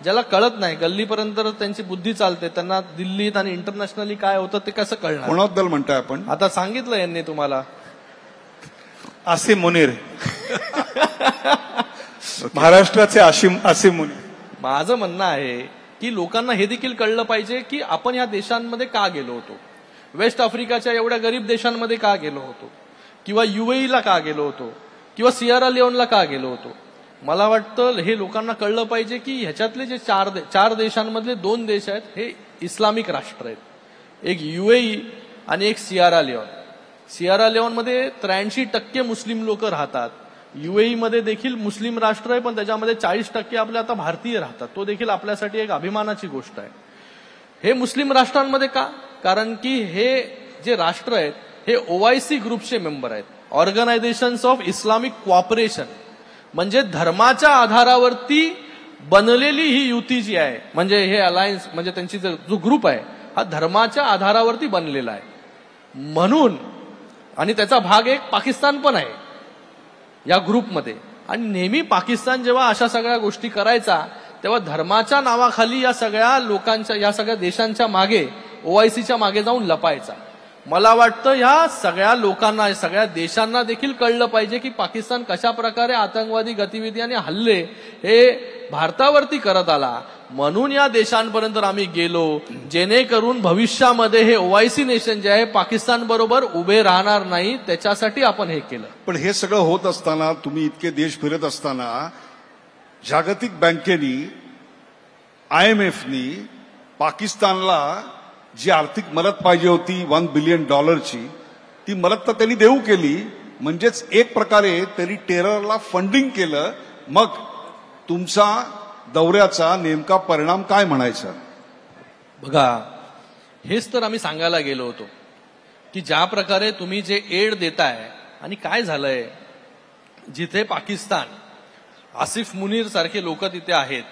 ज्याला कळत नाही, गल्लीपर्यंत त्यांची बुद्धी चालते, त्यांना दिल्लीत आणि इंटरनॅशनली काय होतं ते कसं कळणार. कोणाबद्दल म्हणताय आपण? आता सांगितलं यांनी तुम्हाला. आसिम मुनीर महाराष्ट्राचे आसिम मुनीर. माझं म्हणणं आहे की लोकांना हे देखील कळलं पाहिजे की आपण या देशांमध्ये का गेलो होतो, वेस्ट आफ्रिकाच्या एवढ्या गरीब देशांमध्ये का गेलो होतो, किंवा UAEला का गेलो होतो, किंवा सियरा लिओनला का गेलो होतो. मला वाटतं हे लोकांना कळलं पाहिजे की ह्याच्यातले जे चार देशांमधले 2 देश आहेत हे इस्लामिक राष्ट्र आहेत. एक UAE आणि एक सियरा लिओन. सियरा लिओनमध्ये 83% मुस्लिम लोक राहतात. UAE मध्ये देखील मुस्लिम राष्ट्र आहे, पण त्याच्यामध्ये 40% आपले आता भारतीय राहतात. तो देखील आपल्यासाठी एक अभिमानाची गोष्ट आहे. हे मुस्लिम राष्ट्रांमध्ये का? कारण की हे जे राष्ट्र आहेत हे OIC ग्रुपचे मेंबर आहेत, ऑर्गनायझेशन्स ऑफ इस्लामिक कोऑपरेशन. म्हणजे धर्माच्या आधारावरती बनलेली ही युती जी आहे, म्हणजे हे अलायन्स, म्हणजे त्यांची जो ग्रुप आहे हा धर्माच्या आधारावरती बनलेला आहे. म्हणून आणि त्याचा भाग एक पाकिस्तान पण आहे या ग्रुपमध्ये. आणि नेहमी पाकिस्तान जेव्हा अशा सगळ्या गोष्टी करायचा तेव्हा धर्माच्या नावाखाली या सगळ्या लोकांच्या, या सगळ्या देशांच्या मागे, OICच्या मागे जाऊन लपायचा. मला वाटतं ह्या सगळ्या लोकांना, सगळ्या देशांना देखील कळलं पाहिजे की पाकिस्तान कशा प्रकारे आतंकवादी गतिविधी आणि हल्ले हे भारतावरती करत आला. म्हणून या देशांपर्यंत आम्ही गेलो, जेणेकरून भविष्यामध्ये हे OIC नेशन जे आहे पाकिस्तान बरोबर उभे राहणार नाही, त्याच्यासाठी आपण हे केलं. पण हे सगळं होत असताना, तुम्ही इतके देश फिरत असताना, जागतिक बँकेनी, IMFनी पाकिस्तानला जी आर्थिक मदत पाहिजे होती $1 बिलियन ती मदत तर त्यांनी देऊ केली. म्हणजेच एक प्रकारे त्यांनी टेररला फंडिंग केलं. मग तुमचा दौऱ्याचा नेमका परिणाम काय म्हणायचा? बघा, हेच तर आम्ही सांगायला गेलो होतो की ज्या प्रकारे तुम्ही जे एड देताय आणि काय झालंय, जिथे पाकिस्तान, आसिफ मुनीर सारखे लोक तिथे आहेत,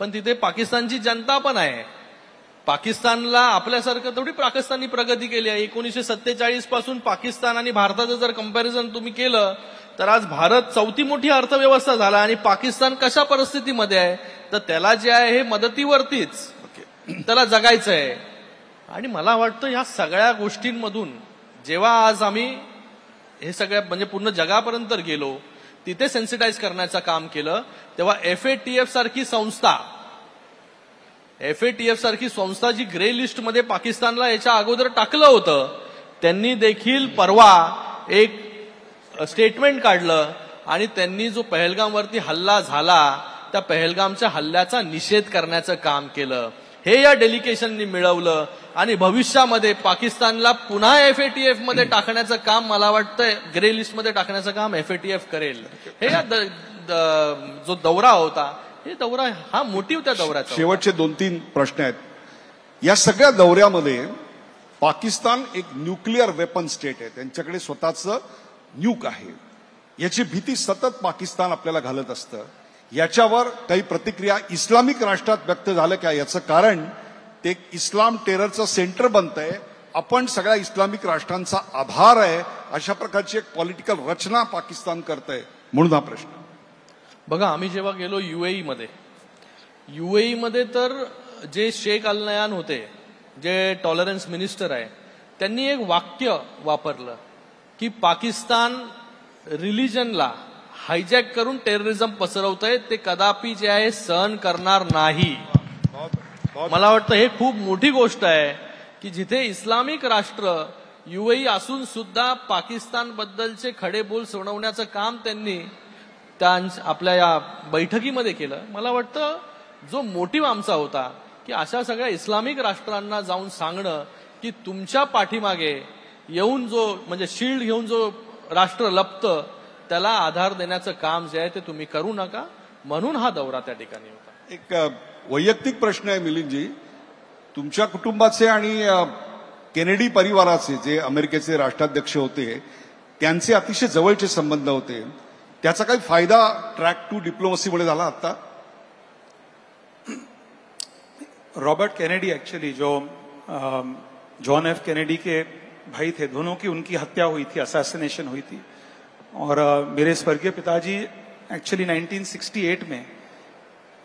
पण तिथे पाकिस्तानची जनता पण आहे. पाकिस्तानला आपल्यासारखं थोडी पाकिस्ताननी प्रगती केली आहे. 1947 पासून पाकिस्तान आणि भारताचं जर कंपॅरिझन तुम्ही केलं तर आज भारत 4थी मोठी अर्थव्यवस्था झाला आणि पाकिस्तान कशा परिस्थितीमध्ये आहे, तर त्याला जे आहे हे मदतीवरतीच त्याला जगायचं आहे. आणि मला वाटतं ह्या सगळ्या गोष्टींमधून जेव्हा आज आम्ही हे सगळ्या म्हणजे पूर्ण जगापर्यंत गेलो, तिथे सेन्सिटाईज करण्याचं काम केलं, तेव्हा FATF सारखी संस्था जी ग्रे लिस्टमध्ये पाकिस्तानला याच्या अगोदर टाकलं होतं, त्यांनी देखील परवा एक स्टेटमेंट काढलं आणि त्यांनी जो पहलगामवरती हल्ला झाला त्या पहलगामच्या हल्ल्याचा निषेध करण्याचं काम केलं. हे या डेलिगेशननी मिळवलं आणि भविष्यामध्ये पाकिस्तानला पुन्हा FATF मध्ये टाकण्याचं काम, मला वाटतं ग्रे लिस्टमध्ये टाकण्याचं काम FATF करेल. हे जो दौरा होता, हे दौरा हा मोटिव्ह त्या दौऱ्याचा. शेवटचे 2-3 प्रश्न आहेत. या सगळ्या दौऱ्यामध्ये पाकिस्तान एक न्यूक्लिअर वेपन स्टेट आहे, त्यांच्याकडे स्वतःचं न्यूक आहे. याची भीती सतत पाकिस्तान आपल्याला घालत असतं. याच्यावर काही प्रतिक्रिया इस्लामिक राष्ट्रात व्यक्त झाल्या का? याचं कारण ते इस्लाम टेररचं सेंटर बनतंय. आपण सगळ्या इस्लामिक राष्ट्रांचा आभार आहे, अशा प्रकारची एक पॉलिटिकल रचना पाकिस्तान करतंय, म्हणून हा प्रश्न. बघा, आम्ही जेव्हा गेलो UAE मध्ये तर जे शेख अल नयान होते, जे टॉलरन्स मिनिस्टर आहे, त्यांनी एक वाक्य वापरलं की पाकिस्तान रिलिजनला हायजॅक करून टेररिझम पसरवतंय, ते कदापि जे आहे सहन करणार नाही. मला वाटतं हे खूप मोठी गोष्ट आहे की जिथे इस्लामिक राष्ट्र UAE असून सुद्धा पाकिस्तान बद्दलचे खडे बोल सोडवण्याचं काम त्यांनी आपल्या या बैठकीमध्ये केलं. मला वाटतं जो मोटिव्ह आमचा होता की अशा सगळ्या इस्लामिक राष्ट्रांना जाऊन सांगणं की तुमच्या पाठीमागे येऊन जो म्हणजे शिल्ड घेऊन जो राष्ट्र लपतं त्याला आधार देण्याचं काम जे आहे ते तुम्ही करू नका, म्हणून हा दौरा त्या ठिकाणी होता. एक वैयक्तिक प्रश्न आहे मिलिंदजी, तुमच्या कुटुंबाचे आणि केनेडी परिवाराचे जे अमेरिकेचे राष्ट्राध्यक्ष होते त्यांचे अतिशय जवळचे संबंध होते, त्याचा काही फायदा ट्रॅक टू डिप्लोमसीमुळे झाला आता? रॉबर्ट कैनेडी एक्चुअली जो जॉन एफ कैनेडी के भाई थे, दोनों की उनकी हत्या हुई थी, असैसिनेशन हुई थी. और मेरे स्वर्गीय पिताजी एक्चुअली 1968 में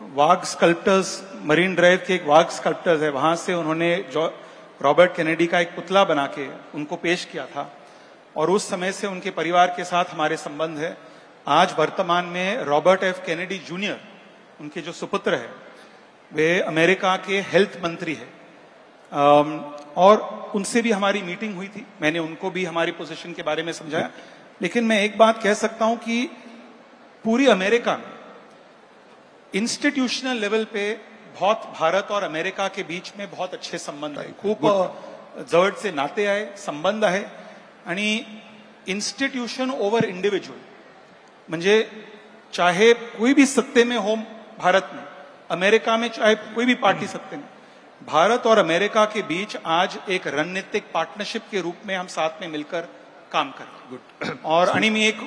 वाघ स्कल्प्टर्स, मरीन ड्राइव के एक वाघ स्कल्प्टर्स है, वहां से उन्होंने रॉबर्ट कैनेडी का एक पुतला बना के उनको पेश किया था. और उस समय से उनके परिवार के साथ हमारे संबंध है. आज वर्तमान में रॉबर्ट एफ कैनेडी जूनियर, उनके जो सुपुत्र है, वे अमेरिका के हेल्थ मंत्री है. और उनसे भी हमारी मीटिंग हुई थी, मैंने उनको भी हमारी पोजीशन के बारे में समझाया. लेकिन मैं एक बात कह सकता हूं कि पूरी अमेरिका में इंस्टीट्यूशनल लेवल पे बहुत भारत और अमेरिका के बीच में बहुत अच्छे संबंध आहे, खूप जवळचे नाते आहे, संबंध आहे. आणि इंस्टीट्यूशन ओवर इंडिविजुअल, म्हणजे चाहे कोई भी सत्ते में हो भारत में, अमेरिका में चाहे कोई भी पार्टी सत्ते में, भारत और अमेरिका के बीच आज एक रणनीतिक पार्टनरशिप के रूप में हम साथ में मिलकर काम करें. और आणि मी एक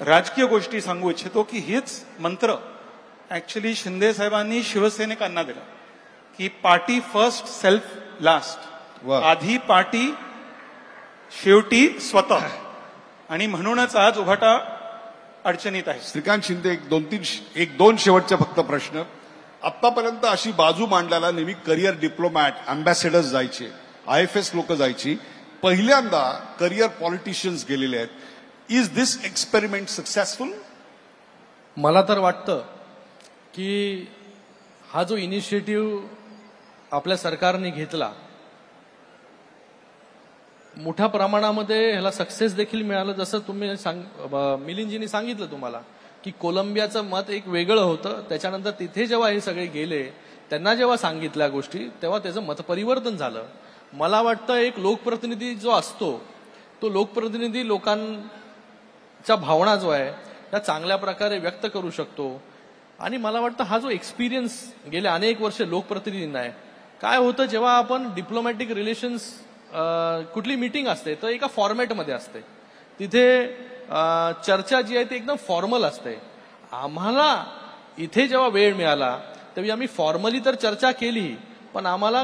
राजकीय गोष्टी सांगू इच्छितो की हेच मंत्र ऍक्च्युली शिंदे साहेबांनी शिवसेनेकांना दिला की पार्टी फर्स्ट सेल्फ लास्ट, आधी पार्टी शेवटी स्वतः. आणि म्हणूनच आज उभाटा अडचणीत आहे. श्रीकांत शिंदे, एक दोन शेवटचे फक्त प्रश्न. आतापर्यंत अशी बाजू मांडल्याला नेहमी करिअर डिप्लोमॅट, अँबॅसेडर्स जायचे, IFS लोक जायची, पहिल्यांदा करिअर पॉलिटिशियन्स गेलेले आहेत. Is this experiment successful? मला तर वाटतं की हा जो इनिशिएटिव्ह आपल्या सरकारने घेतला, मोठ्या प्रमाणामध्ये ह्याला सक्सेस देखील मिळालं. जसं तुम्ही मिलिंदजींनी सांगितलं तुम्हाला की कोलंबियाचं मत एक वेगळं होतं, त्याच्यानंतर तिथे जेव्हा हे सगळे गेले त्यांना जेव्हा सांगितल्या गोष्टी तेव्हा त्याचं मतपरिवर्तन झालं. मला वाटतं एक लोकप्रतिनिधी जो असतो तो लोकप्रतिनिधी लोकांच्या भावना जो आहे त्या चांगल्या प्रकारे व्यक्त करू शकतो. आणि मला वाटतं हा जो एक्सपिरियन्स गेल्या अनेक वर्ष लोकप्रतिनिधींना आहे, काय होतं जेव्हा आपण डिप्लोमॅटिक रिलेशन्स कुठली मीटिंग असते तर एका फॉर्मॅटमध्ये असते, तिथे चर्चा जी आहे ती एकदम फॉर्मल असते. आम्हाला इथे जेव्हा वेळ मिळाला तेव्हा आम्ही फॉर्मली तर चर्चा केली, पण आम्हाला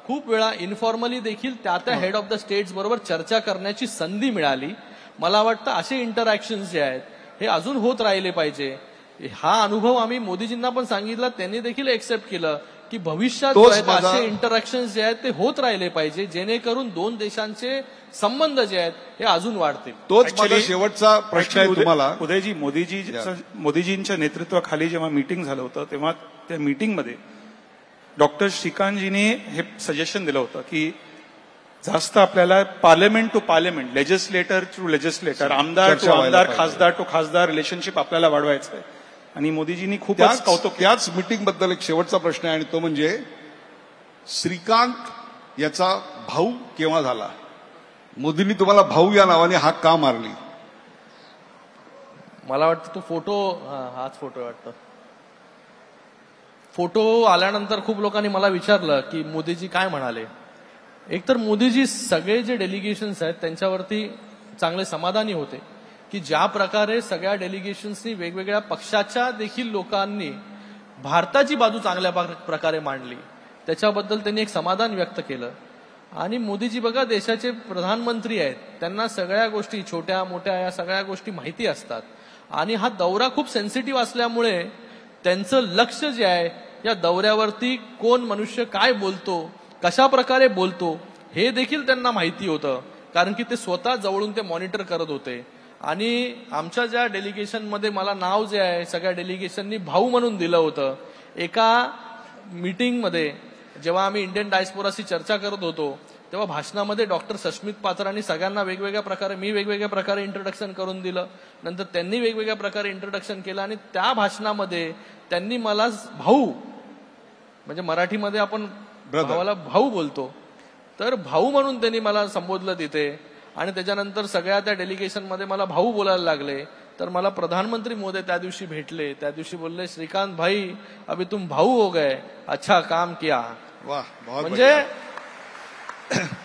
खूप वेळा इन्फॉर्मली देखील त्या हेड ऑफ द स्टेट्स बरोबर चर्चा करण्याची संधी मिळाली. मला वाटतं असे इंटरॅक्शन्स जे आहेत हे अजून होत राहिले पाहिजे. हा अनुभव आम्ही मोदीजींना पण सांगितला, त्यांनी देखील एक्सेप्ट केलं की भविष्यात असे इंटरॅक्शन्स जे आहेत ते होत राहिले पाहिजे, जेणेकरून दोन देशांचे संबंध जे आहेत हे अजून वाढतील. तोच माझा शेवटचा प्रश्न आहे तुम्हाला. उदयजी, मोदीजींच्या नेतृत्वाखाली जेव्हा मीटिंग झालं होतं तेव्हा त्या मीटिंगमध्ये डॉक्टर श्रीकांतजींनी हे सजेशन दिलं होतं की जास्त आपल्याला parliament to parliament, legislator to legislator, आमदार टू आमदार, खासदार टू खासदार रिलेशनशिप आपल्याला वाढवायचं आहे. आणि मोदीजींनी खूपच कौतुक. त्याच मीटिंग बद्दल एक शेवटचा प्रश्न आहे आणि तो म्हणजे श्रीकांत याचा भाऊ केव्हा झाला? मोदींनी तुम्हाला भाऊ या नावाने हाक का मारली? मला वाटतं तो फोटो, हाच फोटो वाटतं. फोटो आल्यानंतर खूप लोकांनी मला विचारलं की मोदीजी काय म्हणाले. एकतर मोदीजी सगळे जे डेलिगेशन्स आहेत त्यांच्यावरती चांगले समाधानी होते की ज्या प्रकारे सगळ्या डेलिगेशन्सनी वेगवेगळ्या पक्षाच्या देखील लोकांनी भारताची बाजू चांगल्या प्रकारे मांडली, त्याच्याबद्दल त्यांनी एक समाधान व्यक्त केलं. आणि मोदीजी बघा देशाचे प्रधानमंत्री आहेत, त्यांना सगळ्या गोष्टी छोट्या मोठ्या या सगळ्या गोष्टी माहिती असतात. आणि हा दौरा खूप सेन्सिटिव्ह असल्यामुळे त्यांचं लक्ष जे आहे या दौऱ्यावरती कोण मनुष्य काय बोलतो, कशा प्रकारे बोलतो हे देखील त्यांना माहिती होतं, कारण की ते स्वतः जवळून ते मॉनिटर करत होते. आणि आमच्या ज्या डेलिगेशनमध्ये मला नाव जे आहे सगळ्या डेलिगेशननी भाऊ म्हणून दिलं होतं. एका मीटिंगमध्ये जेव्हा आम्ही इंडियन डायस्पोराशी चर्चा करत होतो तेव्हा भाषणामध्ये डॉक्टर सश्मित पात्रांनी सगळ्यांना वेगवेगळ्या प्रकारे, मी वेगवेगळ्या प्रकारे इंट्रोडक्शन करून दिलं, नंतर त्यांनी वेगवेगळ्या प्रकारे इंट्रोडक्शन केलं आणि त्या भाषणामध्ये त्यांनी मला भाऊ म्हणजे मराठीमध्ये आपण Brother. भावाला भाऊ बोलतो, तर भाऊ म्हणून त्यांनी मला संबोधलं तिथे. आणि त्याच्यानंतर सगळ्या त्या डेलिगेशनमध्ये मला भाऊ बोलायला लागले. तर मला प्रधानमंत्री महोदय त्या दिवशी भेटले. त्या दिवशी बोलले, श्रीकांत भाई अभी तुम भाऊ हो गए, अच्छा काम किया. वाह, बहुत म्हणजे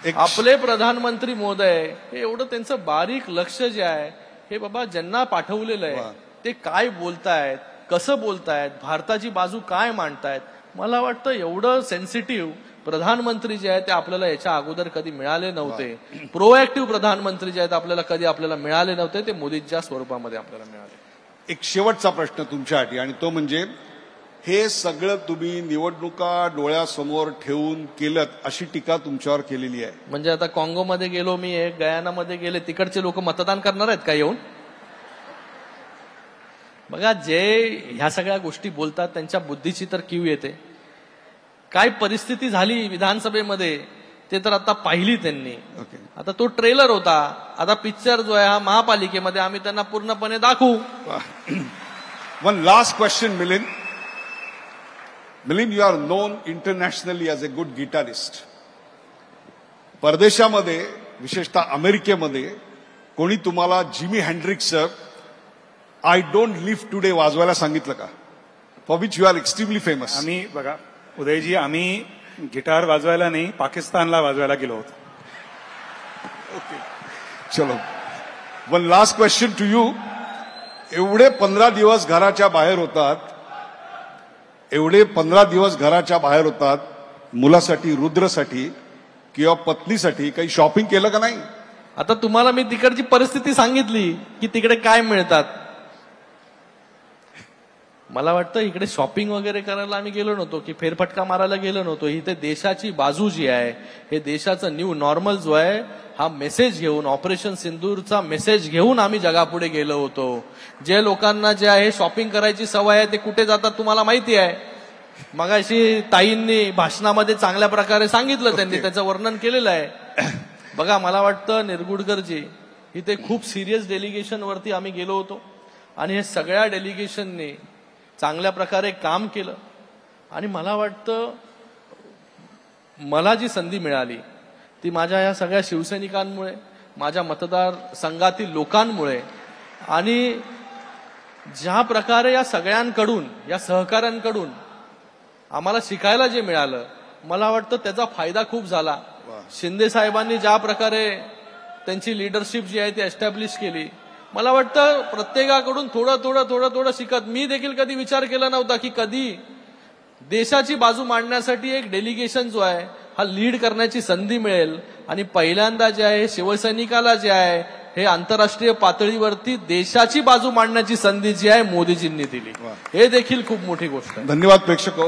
एक आपले प्रधानमंत्री महोदय हे एवढं त्यांचं बारीक लक्ष जे आहे, हे बाबा ज्यांना पाठवलेलं आहे ते काय बोलतायत, कसं बोलतायत, भारताची बाजू काय मांडतायत. मला वाटतं एवढं सेन्सिटिव्ह प्रधानमंत्री जे आहेत ते आपल्याला याच्या अगोदर कधी मिळाले नव्हते. प्रोएक्टिव्ह प्रधानमंत्री जे आहेत आपल्याला मिळाले नव्हते. ते मोदींच्या स्वरूपामध्ये आपल्याला मिळाले. एक शेवटचा प्रश्न तुमच्यासाठी, आणि तो म्हणजे हे सगळं तुम्ही निवडणुका डोळ्यासमोर ठेवून केलं अशी टीका तुमच्यावर केलेली आहे. म्हणजे आता काँगोमध्ये गेलो मी, गयानामध्ये गेले, तिकडचे लोक मतदान करणार आहेत का येऊन? बघा, जे ह्या सगळ्या गोष्टी बोलतात त्यांच्या बुद्धीची तर कीव येते. काय परिस्थिती झाली विधानसभेमध्ये ते तर आता पाहिली त्यांनी. ओके. आता तो ट्रेलर होता, आता पिक्चर जो आहे हा महापालिकेमध्ये आम्ही त्यांना पूर्णपणे दाखवू. One last question, Milind. Milind, you are known internationally as a good guitarist. परदेशामध्ये, विशेषतः अमेरिकेमध्ये, कोणी तुम्हाला जिमी हँड्रिक्सचं आय डोंट लिव्ह टुडे वाजवायला सांगितलं का? For which you are extremely famous. आम्ही बघा उदयजी, आम्ही गिटार वाजवायला नाही, पाकिस्तानला वाजवायला गेलो होतो. ओके, चलो. One last question to you. एवढे 15 दिवस घराच्या बाहेर होतात, एवढे 15 दिवस घराच्या बाहेर होतात, मुलासाठी, रुद्रसाठी किंवा पत्नीसाठी काही शॉपिंग केलं का नाही? आता तुम्हाला मी तिकडची परिस्थिती सांगितली की तिकडे काय मिळतात. मला वाटतं इकडे शॉपिंग वगैरे करायला आम्ही गेलो नव्हतो, की फेरफटका मारायला गेलो नव्हतो. इथे देशाची बाजू जी आहे, हे देशाचं न्यू नॉर्मल जो आहे, हा मेसेज घेऊन, ऑपरेशन सिंदूरचा मेसेज घेऊन आम्ही जगापुढे गेलो होतो. जे लोकांना जे आहे शॉपिंग करायची सवय आहे ते कुठे जातात तुम्हाला माहिती आहे. मगाशी ताईंनी भाषणामध्ये चांगल्या प्रकारे सांगितलं, त्यांनी त्याचं वर्णन केलेलं आहे. बघा, मला वाटतं निरगुडकरजी, इथे खूप सिरियस डेलिगेशन वरती आम्ही गेलो होतो आणि हे सगळ्या डेलिगेशननी चांगल्या प्रकारे काम केलं. आणि मला वाटतं मला जी संधी मिळाली ती माझ्या या सगळ्या शिवसैनिकांमुळे, माझ्या मतदारसंघातील लोकांमुळे, आणि ज्या प्रकारे या सगळ्यांकडून, या सहकाऱ्यांकडून आम्हाला शिकायला जे मिळालं, मला वाटतं त्याचा फायदा खूप झाला. शिंदे साहेबांनी ज्या प्रकारे त्यांची लिडरशिप जी आहे ती एस्टॅब्लिश केली, मला वाटतं प्रत्येकाकडून थोडं थोडं थोडं थोडं शिकत. मी देखील कधी विचार केला नव्हता की कधी देशाची बाजू मांडण्यासाठी एक डेलिगेशन जो आहे हा लीड करण्याची संधी मिळेल. आणि पहिल्यांदा जे आहे शिवसैनिकाला जे आहे हे आंतरराष्ट्रीय पातळीवरती देशाची बाजू मांडण्याची संधी जी आहे मोदीजींनी दिली, हे देखील खूप मोठी गोष्ट आहे. धन्यवाद प्रेक्षको.